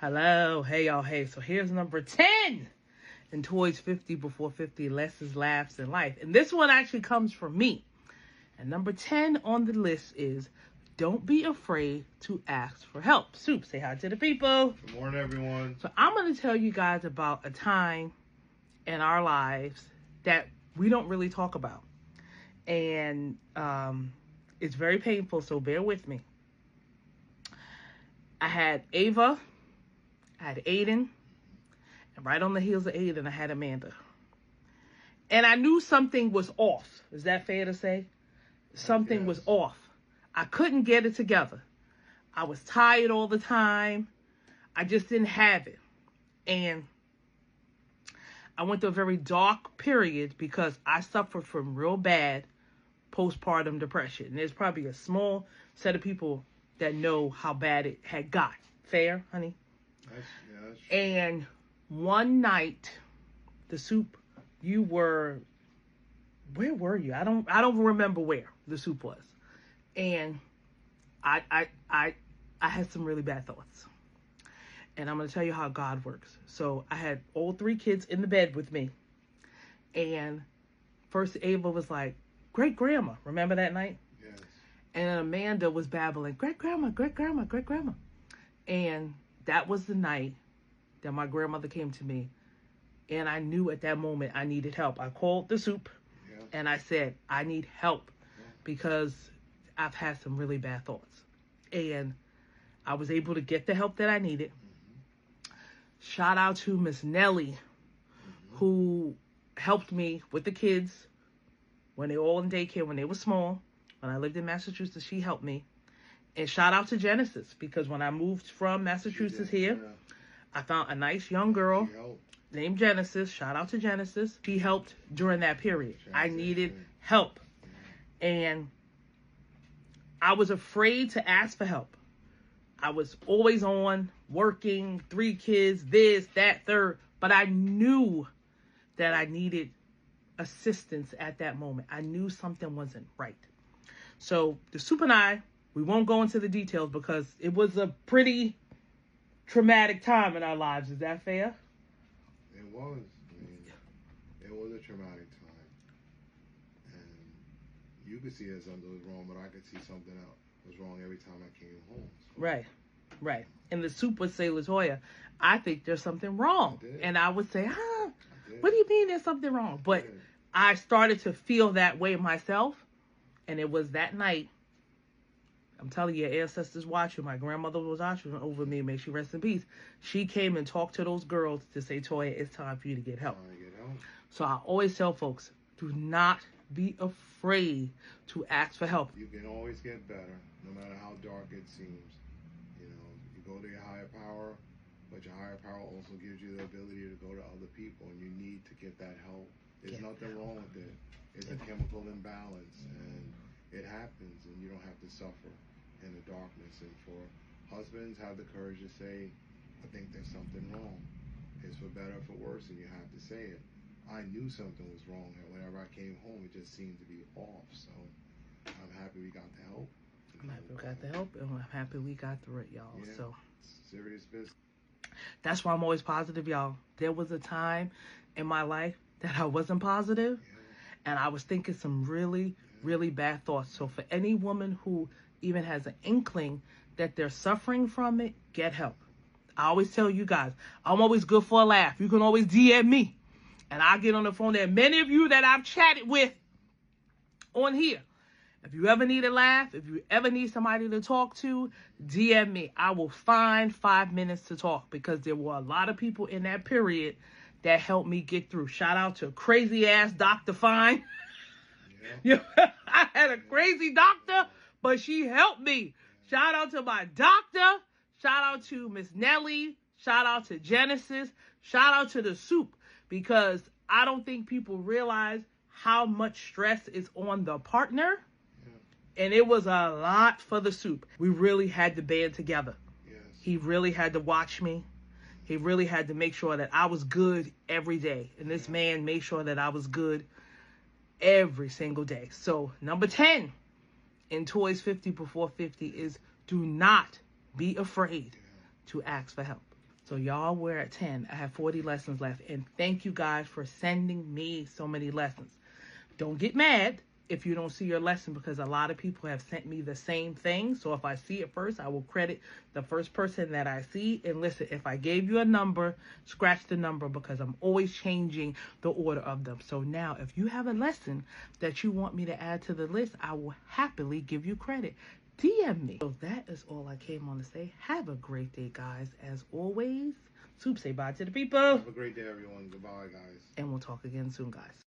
Hello, hey y'all, hey. So here's number 10 in Toys 50 Before 50 Lessons, Laughs, in Life. And this one actually comes from me. And number 10 on the list is don't be afraid to ask for help. Soup, say hi to the people. Good morning, everyone. So I'm going to tell you guys about a time in our lives that we don't really talk about. And it's very painful, so bear with me. I had Ava. I had Aiden, and right on the heels of Aiden, I had Amanda. And I knew something was off. Is that fair to say? Something was off. I couldn't get it together. I was tired all the time. I just didn't have it. And I went through a very dark period because I suffered from real bad postpartum depression. And there's probably a small set of people that know how bad it had got. Fair, honey? That's And one night, the soup, where were you? I don't remember where the soup was. And I had some really bad thoughts. And I'm going to tell you how God works. So I had all three kids in the bed with me. And first Ava was like, great grandma. Remember that night? Yes. And Amanda was babbling, great grandma, great grandma, great grandma. And that was the night that my grandmother came to me. And I knew at that moment I needed help. I called the soup and I said, I need help because I've had some really bad thoughts. And I was able to get the help that I needed. Shout out to Miss Nellie, who helped me with the kids when they were all in daycare, when they were small. When I lived in Massachusetts, she helped me. And shout out to Genesis, because when I moved from Massachusetts here, I found a nice young girl named Genesis. Shout out to Genesis. She helped during that period. I needed help. And I was afraid to ask for help. I was always on, working, 3 kids, this, that, third. But I knew that I needed assistance at that moment. I knew something wasn't right. So the soup and I, we won't go into the details because it was a pretty traumatic time in our lives. Is that fair? It was. I mean, it was a traumatic time. And you could see that something was wrong, but I could see something else was wrong every time I came home. So. Right. And the soup would say, LaToya, I think there's something wrong. And I would say, what do you mean there's something wrong? But I started to feel that way myself. And it was that night. I'm telling you, your ancestors watching. My grandmother was watching over me. May she rest in peace. She came and talked to those girls to say, Toya, it's time for you to get help. So I always tell folks, do not be afraid to ask for help. You can always get better, no matter how dark it seems. You know, you go to your higher power, but your higher power also gives you the ability to go to other people, and you need to get that help. There's nothing wrong with it. It's a chemical imbalance, and it happens, and you don't have to suffer in the darkness. And for husbands, have the courage to say, I think there's something wrong. It's for better or for worse, and you have to say it. I knew something was wrong, and whenever I came home, it just seemed to be off. So I'm happy we got the help. I'm happy we got the help, and I'm happy we got through it, y'all. Yeah, so serious business. That's why I'm always positive, y'all. There was a time in my life that I wasn't positive, and I was thinking some really, really bad thoughts. So for any woman who even has an inkling that they're suffering from it, get help. I always tell you guys, I'm always good for a laugh. You can always DM me, and I'll get on the phone. There are many of you that I've chatted with on here. If you ever need a laugh, if you ever need somebody to talk to, DM me. I will find 5 minutes to talk, because there were a lot of people in that period that helped me get through. Shout out to crazy ass Dr. Fine. I had a crazy doctor, but she helped me. Shout out to my doctor. Shout out to Miss Nellie. Shout out to Genesis. Shout out to the soup, because I don't think people realize how much stress is on the partner. And it was a lot for the soup. We really had to band together. He really had to watch me. He really had to make sure that I was good every day. And this man made sure that I was good every single day. So number 10 in Toys 50 Before 50 is do not be afraid to ask for help. So y'all were at 10. I have 40 lessons left. And thank you guys for sending me so many lessons. Don't get mad if you don't see your lesson, because a lot of people have sent me the same thing. So if I see it first, I will credit the first person that I see. And listen, if I gave you a number, scratch the number, because I'm always changing the order of them. So now if you have a lesson that you want me to add to the list, I will happily give you credit. DM me. So that is all I came on to say. Have a great day, guys. As always, Soup, say bye to the people. Have a great day, everyone. Goodbye, guys. And we'll talk again soon, guys.